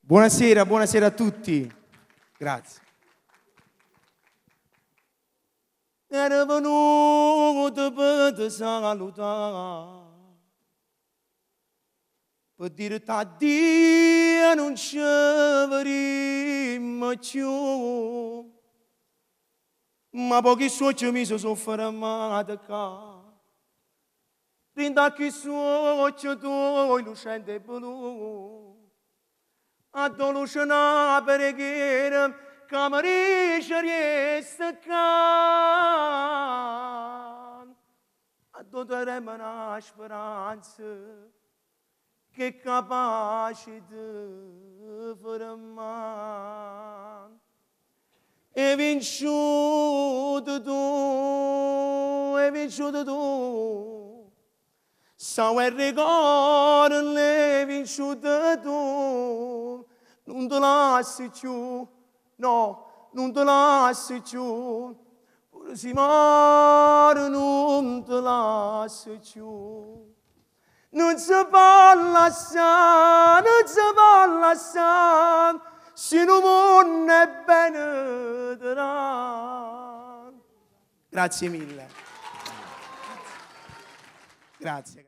Buonasera, buonasera a tutti. Grazie. Era venuto per salutare, per dire addio non ci vedremo più, ma pochi soci mi sono fermati qua. Rinda che soci tu lucente blu, a dolucina preghiera camarisce riesce can, a dotaremo una speranza che è capace di fermare. E vinciuto tu, sau e ricordo l'hai vinciuto tu, non te lasci più, no, non te lasci più, pure se muore non te lasci più. Non si può lasciare, non si può lasciare, se non mondo è bene darà. Grazie mille. Grazie.